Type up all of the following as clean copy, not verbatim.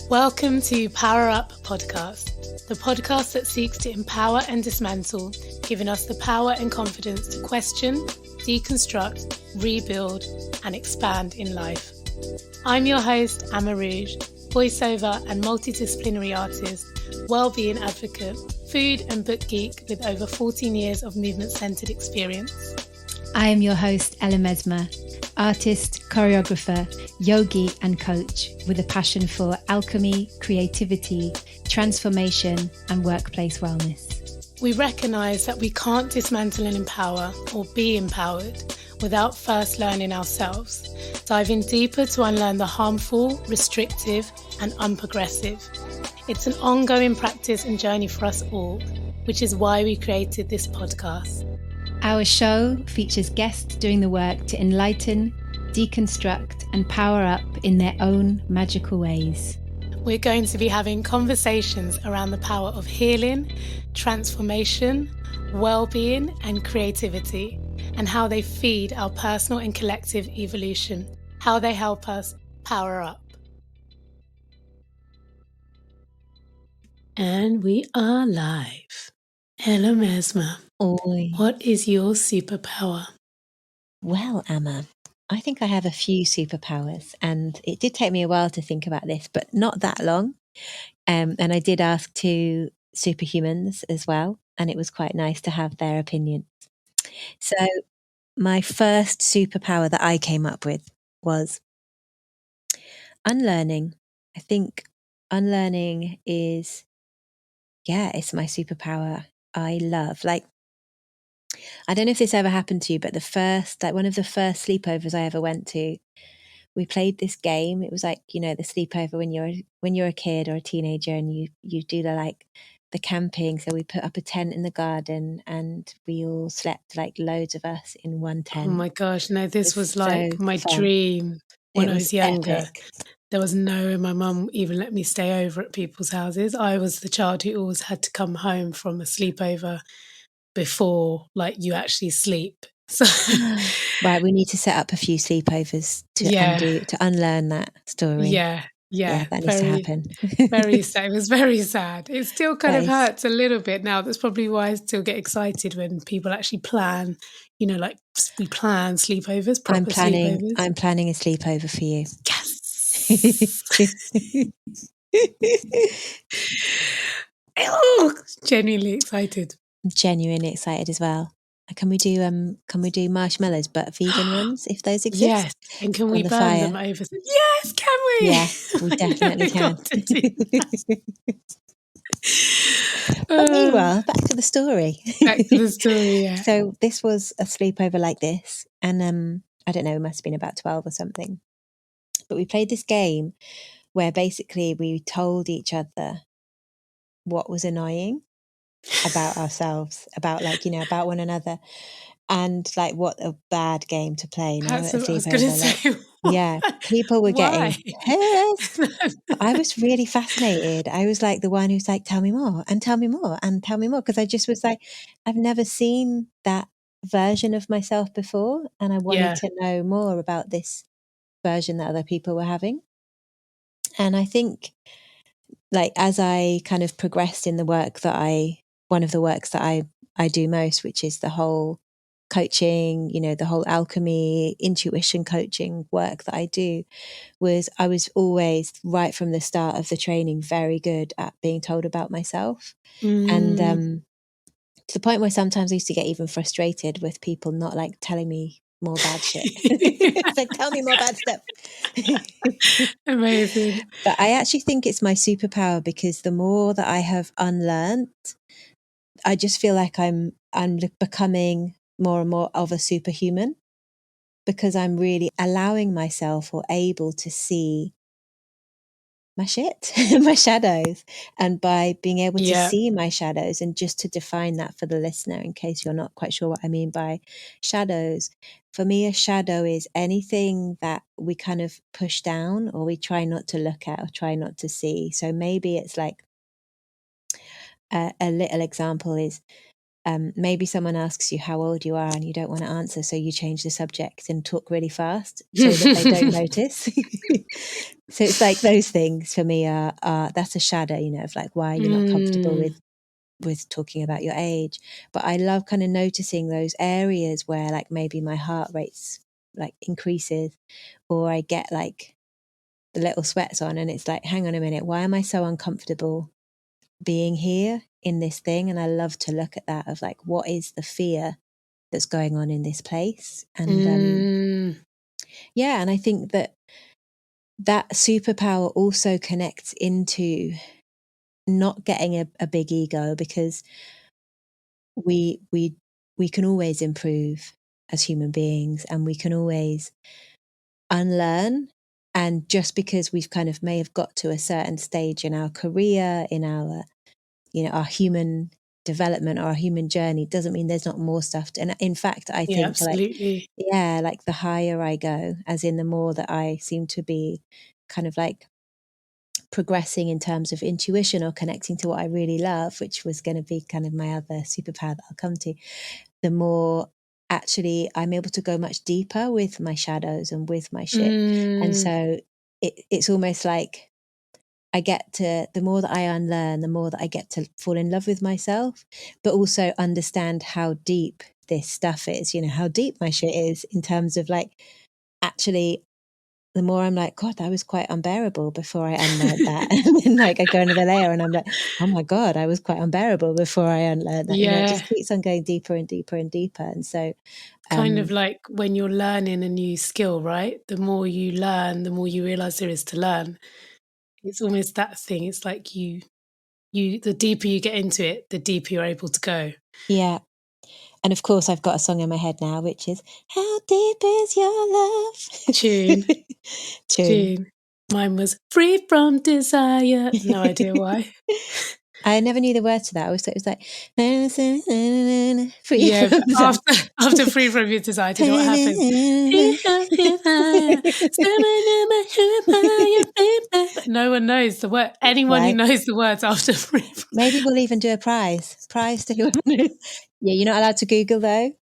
Welcome to PowerUp podcast, the podcast that seeks to empower and dismantle, giving us the power and confidence to question, deconstruct, rebuild, and expand in life. I'm your host, AmaRouge, voiceover and multidisciplinary artist, well-being advocate, food and book geek with over 14 years of movement-centered experience. I am your host, Mesma, artist, choreographer, yogi and coach with a passion for alchemy, creativity, transformation and workplace wellness. We recognise that we can't dismantle and empower or be empowered without first learning ourselves, diving deeper to unlearn the harmful, restrictive and unprogressive. It's an ongoing practice and journey for us all, which is why we created this podcast. Our show features guests doing the work to enlighten, deconstruct and power up in their own magical ways. We're going to be having conversations around the power of healing, transformation, well-being and creativity, and how they feed our personal and collective evolution, how they help us power up. And we are live. Hello, Mesma. Oi. What is your superpower? Well, Amma, I think I have a few superpowers, and it did take me a while to think about this, but not that long. And I did ask two superhumans as well, and it was quite nice to have their opinions. So my first superpower that I came up with was unlearning. I think unlearning is, it's my superpower. I love, I don't know if this ever happened to you, but one of the first sleepovers I ever went to, we played this game. It was the sleepover when you're a kid or a teenager, and you do the camping. So we put up a tent in the garden, and we all slept loads of us in one tent. Oh my gosh! No, this was my fun. dream when I was younger. Epic. There was no way my mum even let me stay over at people's houses. I was the child who always had to come home from a sleepover before you actually sleep. So right, we need to set up a few sleepovers to unlearn that story. Yeah, that needs to happen. Very sad. It was very sad. It still kind of hurts a little bit now. That's probably why I still get excited when people actually plan, we plan sleepovers, proper sleepovers. I'm planning a sleepover for you. Yes. Oh, genuinely excited. I'm genuinely excited as well. Can we do marshmallows, but vegan ones, if those exist? Yes. And can we burn them over? Yes, can we? Yes, we definitely can. But meanwhile, back to the story. Yeah. So this was a sleepover like this, and I don't know, it must have been about 12 or something. But we played this game where basically we told each other what was annoying about ourselves, about about one another, and what a bad game to play. I was going to say, people were getting pissed. I was really fascinated. I was the one who's tell me more and tell me more and tell me more, because I just was I've never seen that version of myself before, and I wanted to know more about this version that other people were having. And I think as I kind of progressed in the work one of the works that I do most, which is the whole coaching, the whole alchemy, intuition coaching work that I do, I was always, right from the start of the training, very good at being told about myself. And to the point where sometimes I used to get even frustrated with people not telling me more bad shit. It's tell me more bad stuff. Amazing. But I actually think it's my superpower, because the more that I have unlearned, I just feel like I'm becoming more and more of a superhuman, because I'm really allowing myself or able to see my shit, my shadows. And by being able to see my shadows, and just to define that for the listener, in case you're not quite sure what I mean by shadows, for me, a shadow is anything that we kind of push down, or we try not to look at, or try not to see. So maybe it's a little example is, maybe someone asks you how old you are and you don't want to answer, so you change the subject and talk really fast so that they don't notice. So it's like those things for me are that's a shadow, you know, of like why you're not comfortable with talking about your age. But I love kind of noticing those areas where like maybe my heart rate's like increases, or I get like the little sweats on, and it's like, hang on a minute, why am I so uncomfortable being here in this thing? And I love to look at that of like, what is the fear that's going on in this place? And yeah, and I think that superpower also connects into not getting a big ego, because we can always improve as human beings, and we can always unlearn. And just because we've kind of may have got to a certain stage in our career, in our, you know, our human development or our human journey, doesn't mean there's not more stuff and in fact, I think absolutely. like the higher I go, as in the more that I seem to be kind of like progressing in terms of intuition or connecting to what I really love, which was going to be kind of my other superpower that I'll come to, the more actually I'm able to go much deeper with my shadows and with my shit. And so it's almost like I get to, the more that I unlearn, the more that I get to fall in love with myself, but also understand how deep this stuff is, you know, how deep my shit is, in terms of like, actually, the more I'm like, God, that was quite unbearable before I unlearned that. And then like I go another layer and I'm like, oh my God, I was quite unbearable before I unlearned that. You know, it just keeps on going deeper and deeper and deeper. And so kind of like when you're learning a new skill, right? The more you learn, the more you realize there is to learn. It's almost that thing. It's like you the deeper you get into it, the deeper you're able to go. Yeah. And of course, I've got a song in my head now, which is "How Deep Is Your Love?" Tune. Mine was "Free from Desire." No idea why. I never knew the words to that. I always thought it was like free. Yeah, after "Free from Your Desire," do you know what happens? No one knows the word. Anyone who knows the words after "Free from..." Maybe we'll even do a prize to whoever knows. Yeah, you're not allowed to Google though.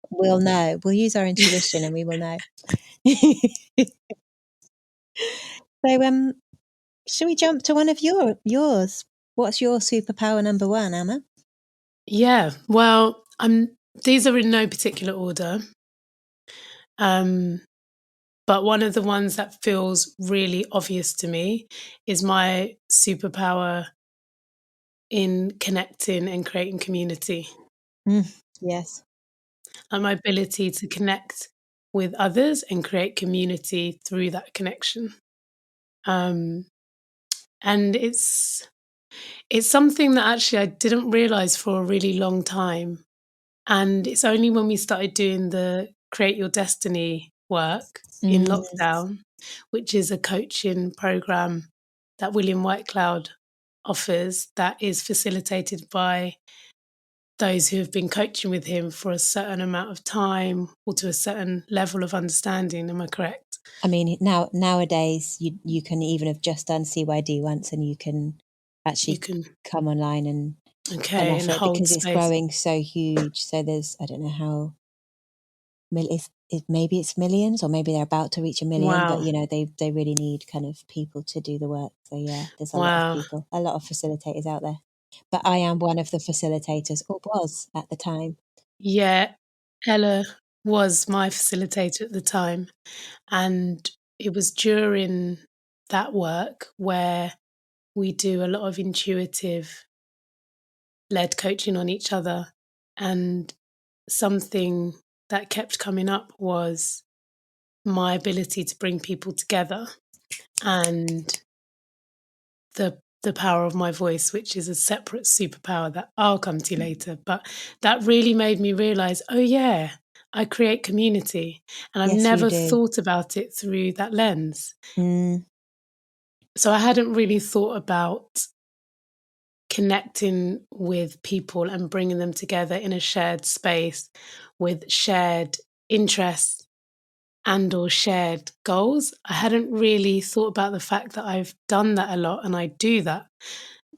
We'll know. We'll use our intuition and we will know. So, shall we jump to one of yours? What's your superpower number one, Amma? Yeah, well, these are in no particular order. But one of the ones that feels really obvious to me is my superpower in connecting and creating community. Yes. And my ability to connect with others and create community through that connection. And it's something that actually I didn't realize for a really long time. And it's only when we started doing the Create Your Destiny work in lockdown, which is a coaching program that William Whitecloud offers, that is facilitated by those who have been coaching with him for a certain amount of time or to a certain level of understanding. Am I correct? I mean, nowadays you can even have just done CYD once, and you can actually come online and offer it, because it's growing so huge. So there's, I don't know how, maybe it's millions, or maybe they're about to reach 1 million. But you know, they really need kind of people to do the work. So yeah, there's a lot of people, a lot of facilitators out there. But I am one of the facilitators, or was at the time. Yeah, Ella was my facilitator at the time. And it was during that work where we do a lot of intuitive led coaching on each other. And something that kept coming up was my ability to bring people together and the power of my voice, which is a separate superpower that I'll come to later. But that really made me realize, oh yeah, I create community. And I've never thought about it through that lens. So I hadn't really thought about connecting with people and bringing them together in a shared space with shared interests and or shared goals. I hadn't really thought about the fact that I've done that a lot, and I do that.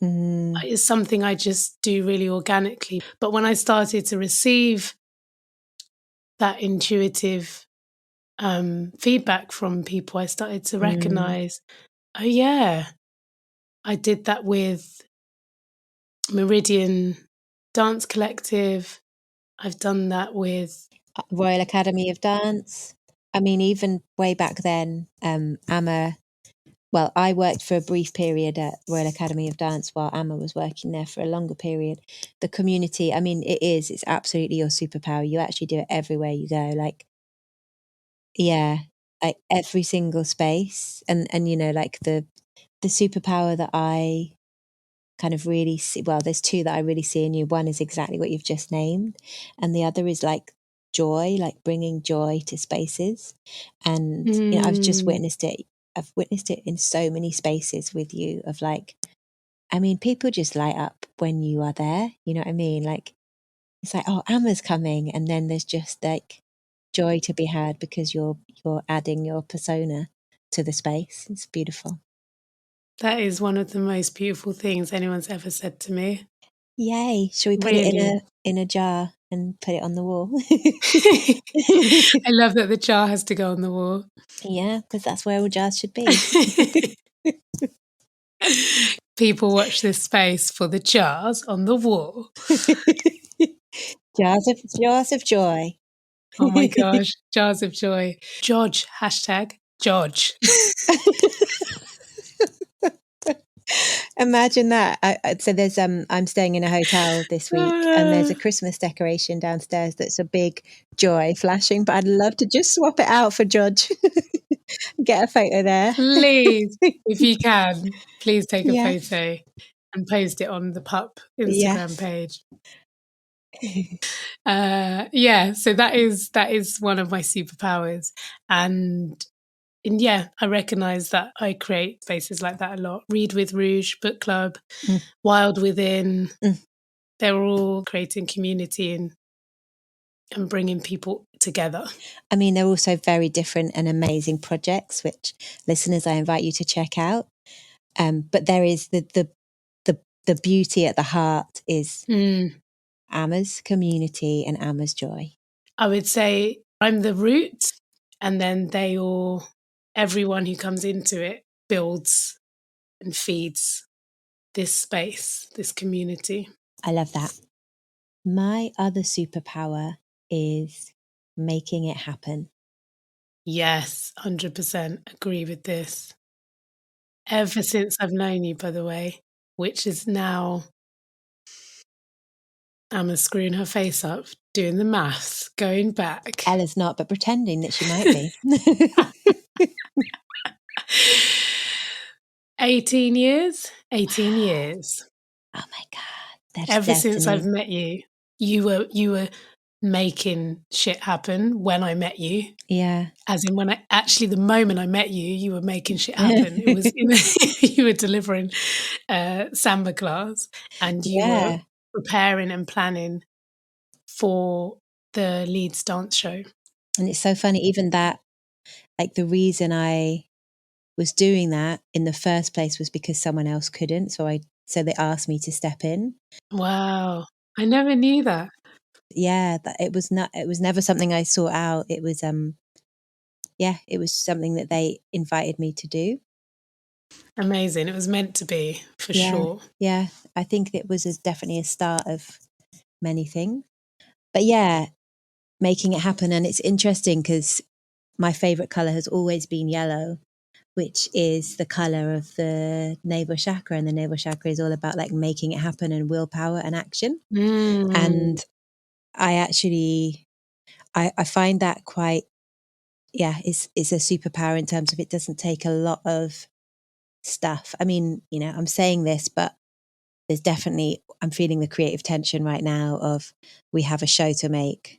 is something I just do really organically. But when I started to receive that intuitive feedback from people, I started to recognize, oh yeah, I did that with Meridian Dance Collective. I've done that with Royal Academy of Dance. I mean, even way back then, well, I worked for a brief period at Royal Academy of Dance while Amma was working there for a longer period. The community, I mean, it's absolutely your superpower. You actually do it everywhere you go. Like, yeah, like every single space. And you know, like the superpower that I kind of really see, well, there's two that I really see in you. One is exactly what you've just named, and the other is like joy, like bringing joy to spaces. And you know, I've just witnessed it. I've witnessed it in so many spaces with you of like, I mean, people just light up when you are there. You know what I mean? Like, it's like, oh, Amma's coming. And then there's just like joy to be had because you're adding your persona to the space. It's beautiful. That is one of the most beautiful things anyone's ever said to me. Yay. Shall we put Really? it in a jar and put it on the wall? I love that the jar has to go on the wall. Yeah, because that's where all jars should be. People watch this space for the jars on the wall. Jars of joy. Oh my gosh, jars of joy. George, hashtag George. Imagine that. So there's I'm staying in a hotel this week, and there's a Christmas decoration downstairs that's a big joy flashing. But I'd love to just swap it out for George. Get a photo there, please. If you can, please take a yes. photo and post it on the PUP Instagram page. Yeah, so that is one of my superpowers, and yeah, I recognize that I create spaces like that a lot. Read with Rouge, book club, Wild Within. They're all creating community and bringing people together. I mean, they're also very different and amazing projects, which listeners, I invite you to check out. But there is the beauty at the heart is Amma's community and Amma's joy. I would say I'm the root, and then everyone who comes into it builds and feeds this space, this community. I love that. My other superpower is making it happen. Yes, 100% agree with this. Ever since I've known you, by the way, which is now Amma screwing her face up, doing the maths, going back. Ella's not, but pretending that she might be. 18 years? 18 years. Oh my God. That's Ever destiny. since I've met you, you were making shit happen when I met you. Yeah. As in the moment I met you, you were making shit happen. It was, you were delivering samba class, and you were preparing and planning for the Leeds dance show. And it's so funny, even that, like the reason I was doing that in the first place was because someone else couldn't. So they asked me to step in. Wow. I never knew that. Yeah, it was never something I sought out. It was it was something that they invited me to do. Amazing. It was meant to be, for sure. Yeah. I think it was definitely a start of many things. But yeah, making it happen. And it's interesting because my favorite color has always been yellow, which is the color of the navel chakra. And the navel chakra is all about like making it happen and willpower and action. And I actually, I find that quite, it's a superpower in terms of it doesn't take a lot of stuff. I mean, you know, I'm saying this, but there's definitely, I'm feeling the creative tension right now of we have a show to make.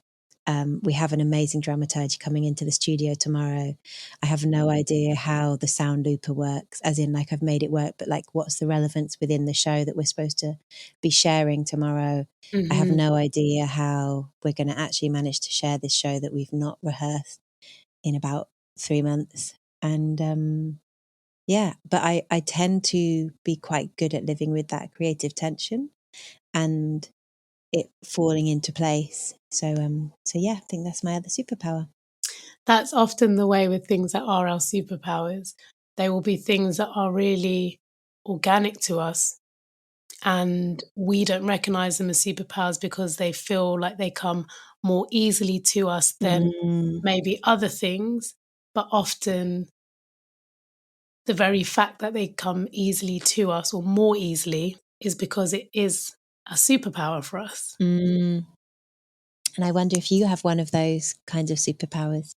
We have an amazing dramaturge coming into the studio tomorrow. I have no idea how the sound looper works, as in like I've made it work, but like what's the relevance within the show that we're supposed to be sharing tomorrow? I have no idea how we're going to actually manage to share this show that we've not rehearsed in about 3 months. And Yeah, but I tend to be quite good at living with that creative tension and it falling into place. So yeah, I think that's my other superpower. That's often the way with things that are our superpowers. They will be things that are really organic to us, and we don't recognize them as superpowers because they feel like they come more easily to us than Mm, maybe other things. But often, the very fact that they come easily to us or more easily is because it is a superpower for us. mm. And I wonder if you have one of those kinds of superpowers.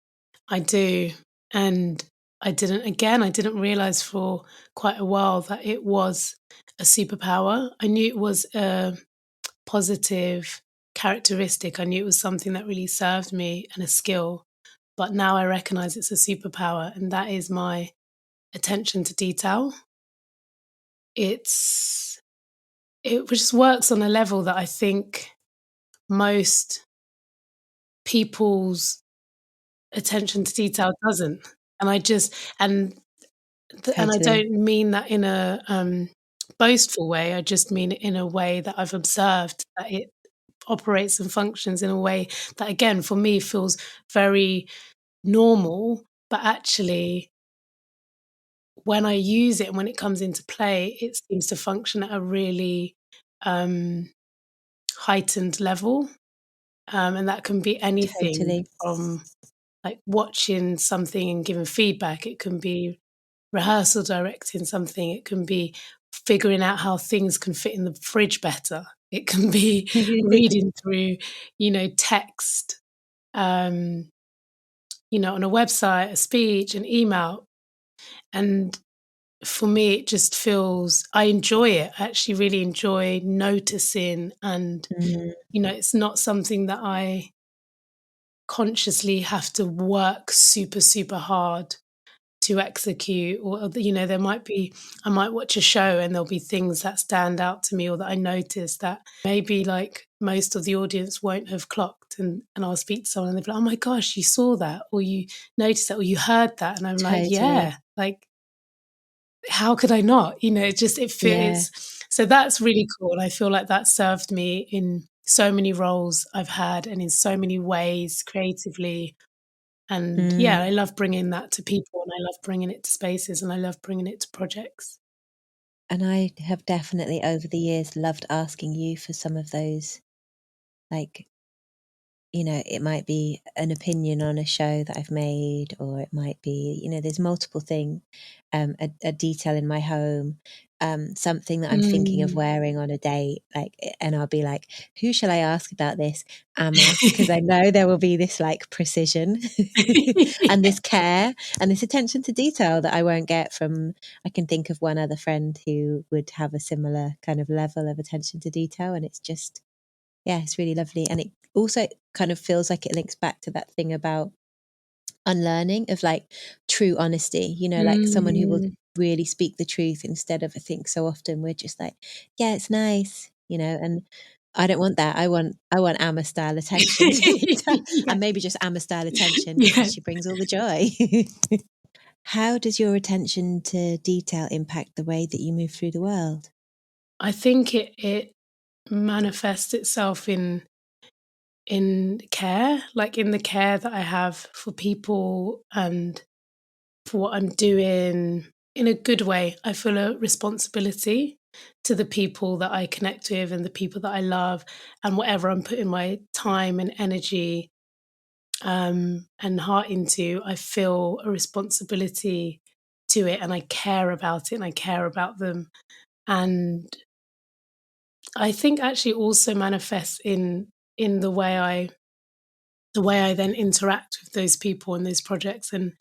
I do. And I didn't realize for quite a while that it was a superpower. I knew it was a positive characteristic. I knew it was something that really served me and a skill. But now I recognize it's a superpower, and that is my attention to detail. It's it just works on a level that I think most people's attention to detail doesn't. And I just and I Totally. don't mean that in a boastful way. I just mean it in a way that I've observed that it operates and functions in a way that, again, for me, feels very normal. But actually, when I use it and when it comes into play, it seems to function at a really um, heightened level. And that can be anything Totally. from like watching something and giving feedback. It can be rehearsal directing something. It can be figuring out how things can fit in the fridge better. It can be reading through, text, um, on a website, a speech, an email. And for me, it just feels, I enjoy it. I actually really enjoy noticing. And, Mm, it's not something that I consciously have to work super, super hard to execute. Or there might be, I might watch a show and there'll be things that stand out to me or that I notice that maybe like most of the audience won't have clocked, and I'll speak to someone and they'll be like, oh my gosh, you saw that, or you noticed that, or you heard that, and I'm like, totally. yeah, like how could I not? It Yeah. feels, so that's really cool. And I feel like that served me in so many roles I've had and in so many ways creatively. And yeah, Mm. I love bringing that to people, and I love bringing it to spaces, and I love bringing it to projects. And I have definitely over the years loved asking you for some of those, like, it might be an opinion on a show that I've made, or it might be, there's multiple things, a detail in my home, something that I'm thinking of Mm. wearing on a date, like, and I'll be like, who shall I ask about this? Because I know there will be this like precision and this care and this attention to detail that I won't get from, I can think of one other friend who would have a similar kind of level of attention to detail. And it's just, yeah, it's really lovely. And it also kind of feels like it links back to that thing about unlearning of like true honesty, like someone who will Mm. really speak the truth instead of, I think so often we're just like, yeah, it's nice, and I don't want that. I want Amma style attention to detail, Yeah. and maybe just Amma style attention Yeah. because she brings all the joy. How does your attention to detail impact the way that you move through the world? I think it manifests itself in care, like in the care that I have for people and for what I'm doing in a good way. I feel a responsibility to the people that I connect with and the people that I love, and whatever I'm putting my time and energy and heart into, I feel a responsibility to it, and I care about it, and I care about them. And I think actually also manifests in the way I then interact with those people and those projects, and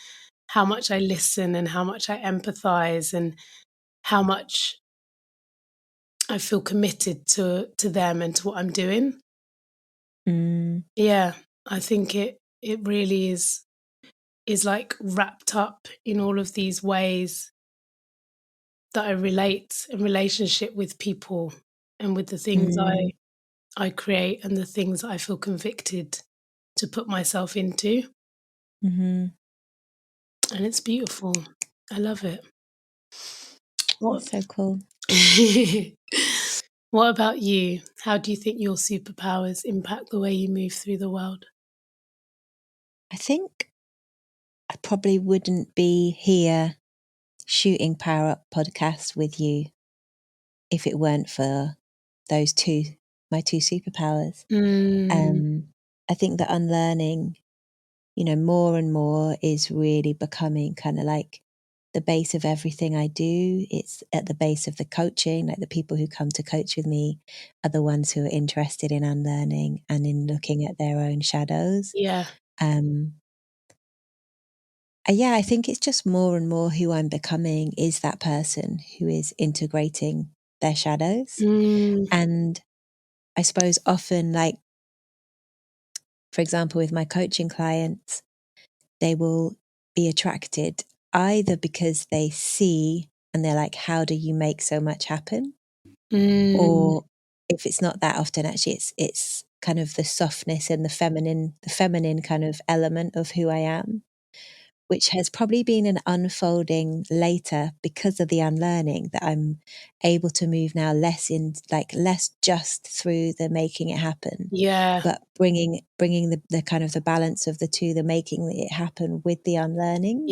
how much I listen and how much I empathize and how much I feel committed to them and to what I'm doing. Mm, Yeah, I think it really is like wrapped up in all of these ways that I relate in relationship with people and with the things mm, I create and the things that I feel convicted to put myself into. mhm. And it's beautiful. I love it. What? That's so cool. What about you? How do you think your superpowers impact the way you move through the world? I think I probably wouldn't be here shooting PowerUp podcast with you if it weren't for those my two superpowers. I think that unlearning, more and more is really becoming kind of like the base of everything I do. It's at the base of the coaching, like the people who come to coach with me are the ones who are interested in unlearning and in looking at their own shadows. Yeah. Yeah, I think it's just more and more who I'm becoming is that person who is integrating their shadows. And I suppose often, like, for example, with my coaching clients, they will be attracted either because they see and they're like, how do you make so much happen? Or if it's not that often, actually, it's kind of the softness and the feminine kind of element of who I am, which has probably been an unfolding later because of the unlearning that I'm able to move now less just through the making it happen. Yeah. But bringing the kind of the balance of the two, the making it happen with the unlearning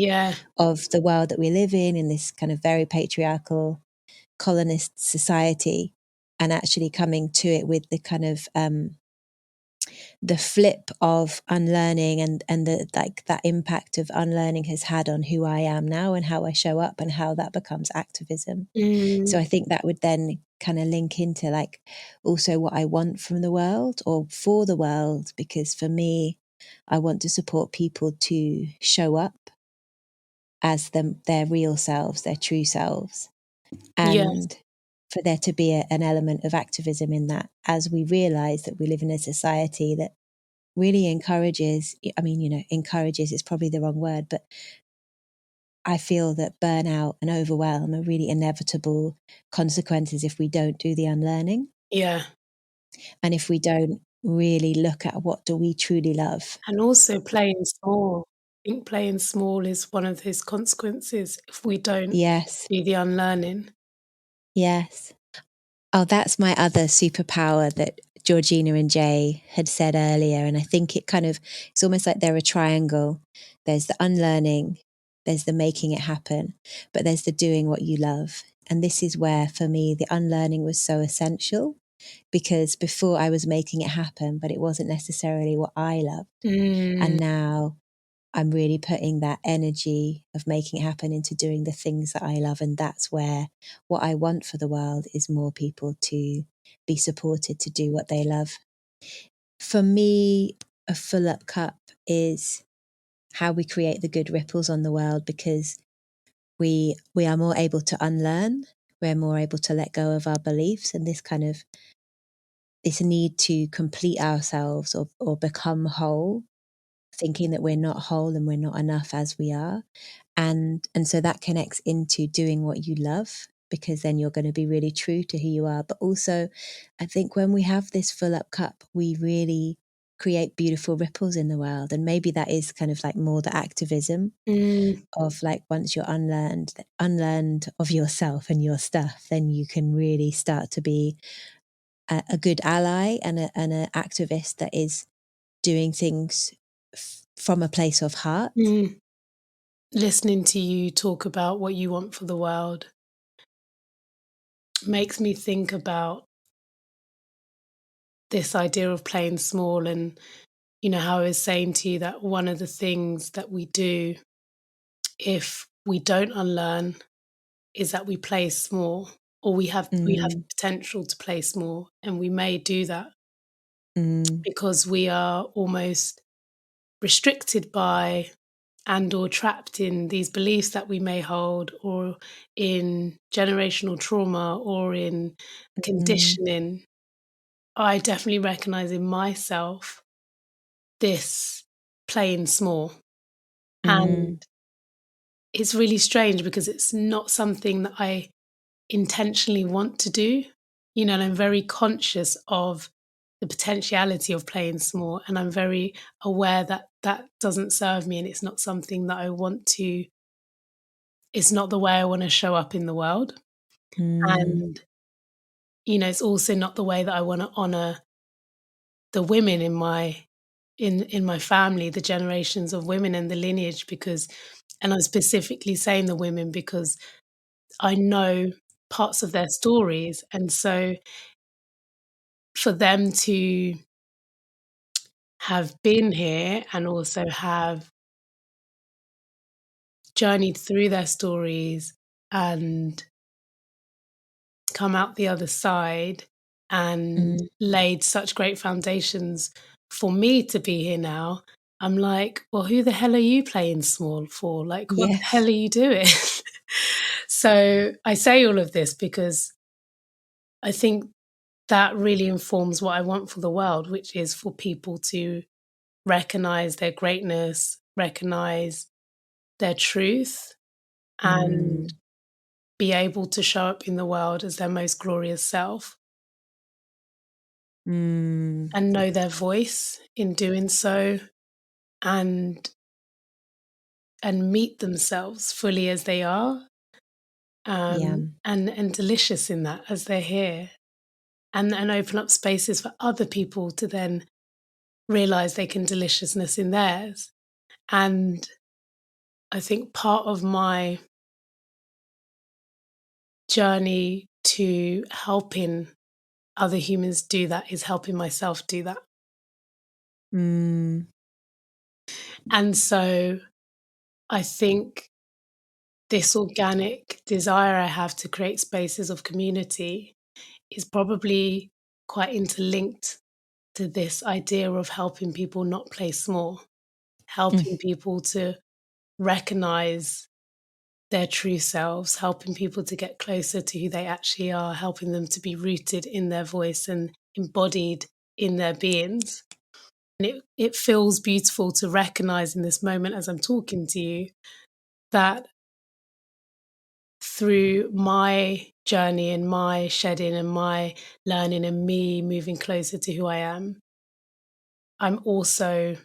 of the world that we live in this kind of very patriarchal colonist society, and actually coming to it with the kind of the flip of unlearning and the like that impact of unlearning has had on who I am now and how I show up and how that becomes activism. So I think that would then kind of link into like also what I want from the world or for the world, because for me, I want to support people to show up as their real selves, their true selves. And for there to be an element of activism in that, as we realize that we live in a society that really encourages is probably the wrong word, but I feel that burnout and overwhelm are really inevitable consequences if we don't do the unlearning. Yeah. And if we don't really look at what do we truly love. And also playing small. I think playing small is one of those consequences if we don't do the unlearning. Yes. Oh, that's my other superpower that Georgina and Jay had said earlier. And I think it's almost like they're a triangle. There's the unlearning, there's the making it happen, but there's the doing what you love. And this is where, for me, the unlearning was so essential, because before I was making it happen, but it wasn't necessarily what I loved. And now I'm really putting that energy of making it happen into doing the things that I love. And that's where what I want for the world is more people to be supported to do what they love. For me, a full up cup is how we create the good ripples on the world, because we are more able to unlearn. We're more able to let go of our beliefs and this need to complete ourselves or become whole, thinking that we're not whole and we're not enough as we are. And so that connects into doing what you love, because then you're going to be really true to who you are. But also, I think when we have this full up cup, we really create beautiful ripples in the world. And maybe that is kind of like more the activism of like, once you're unlearned of yourself and your stuff, then you can really start to be a good ally and an activist that is doing things from a place of heart. Listening to you talk about what you want for the world makes me think about this idea of playing small, and how I was saying to you that one of the things that we do if we don't unlearn is that we play small, or we have the potential to play small, and we may do that because we are almost restricted by and or trapped in these beliefs that we may hold, or in generational trauma, or in conditioning. I definitely recognize in myself this playing small. And it's really strange because it's not something that I intentionally want to do, and I'm very conscious of the potentiality of playing small, and I'm very aware that that doesn't serve me, and it's not something that I want to it's not the way I want to show up in the world. And, it's also not the way that I want to honor the women in my family, the generations of women and the lineage, and I'm specifically saying the women because I know parts of their stories. And so for them to have been here and also have journeyed through their stories and come out the other side and laid such great foundations for me to be here now, I'm like, well, who the hell are you playing small for? Like, what the hell are you doing? So I say all of this because I think that really informs what I want for the world, which is for people to recognize their greatness, recognize their truth, and be able to show up in the world as their most glorious self. And know their voice in doing so, and meet themselves fully as they are, and delicious in that as they're here, and open up spaces for other people to then realize they can deliciousness in theirs. And I think part of my journey to helping other humans do that is helping myself do that. And so I think this organic desire I have to create spaces of community is probably quite interlinked to this idea of helping people not play small, helping people to recognize their true selves, helping people to get closer to who they actually are, helping them to be rooted in their voice and embodied in their beings. And it feels beautiful to recognize in this moment as I'm talking to you that through my journey and my shedding and my learning and me moving closer to who I am, I'm also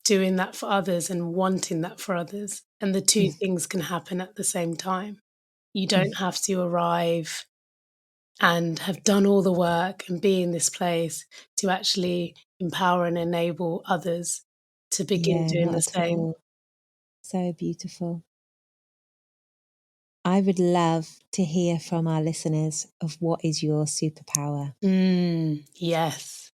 doing that for others and wanting that for others. And the two things can happen at the same time. You don't have to arrive and have done all the work and be in this place to actually empower and enable others to begin doing the same. All. So beautiful. I would love to hear from our listeners of what is your superpower. Yes.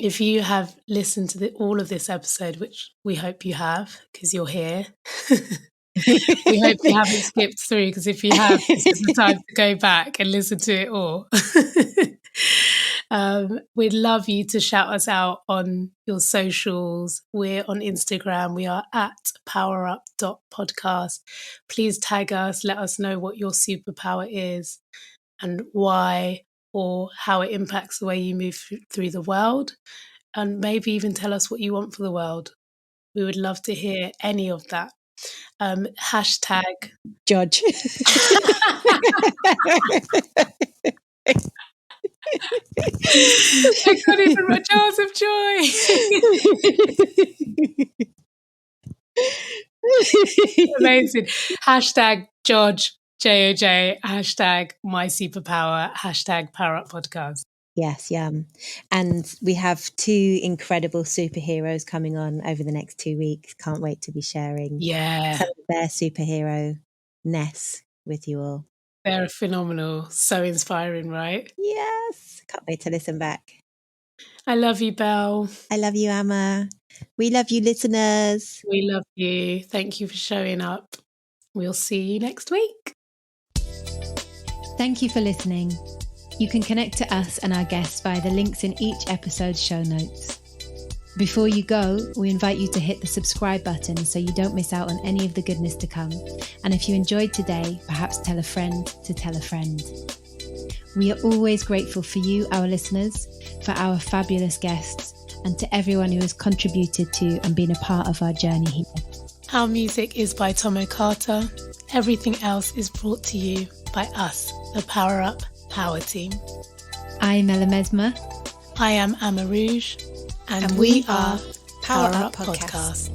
If you have listened to all of this episode, which we hope you have, because you're here, we hope you haven't skipped through, because if you have, this is the time to go back and listen to it all. We'd love you to shout us out on your socials. We're on Instagram. We are at PowerUp.podcast. Please tag us. Let us know what your superpower is and why, or how it impacts the way you move through the world. And maybe even tell us what you want for the world. We would love to hear any of that. Hashtag Judge. I can't even write jars of joy. Amazing. Hashtag George, JOJ, hashtag my superpower, hashtag PowerUp podcast. Yes, yum. And we have 2 incredible superheroes coming on over the next 2 weeks. Can't wait to be sharing some of their superhero-ness with you all. They're phenomenal. So inspiring, right? Yes. Can't wait to listen back. I love you, Belle. I love you, Amma. We love you, listeners. We love you. Thank you for showing up. We'll see you next week. Thank you for listening. You can connect to us and our guests via the links in each episode's show notes. Before you go, we invite you to hit the subscribe button so you don't miss out on any of the goodness to come. And if you enjoyed today, perhaps tell a friend to tell a friend. We are always grateful for you, our listeners, for our fabulous guests, and to everyone who has contributed to and been a part of our journey here. Our music is by Tomo Carter. Everything else is brought to you by us, the PowerUp Power Team. I'm Mesma. I am AmaRouge. And we are PowerUp Podcast.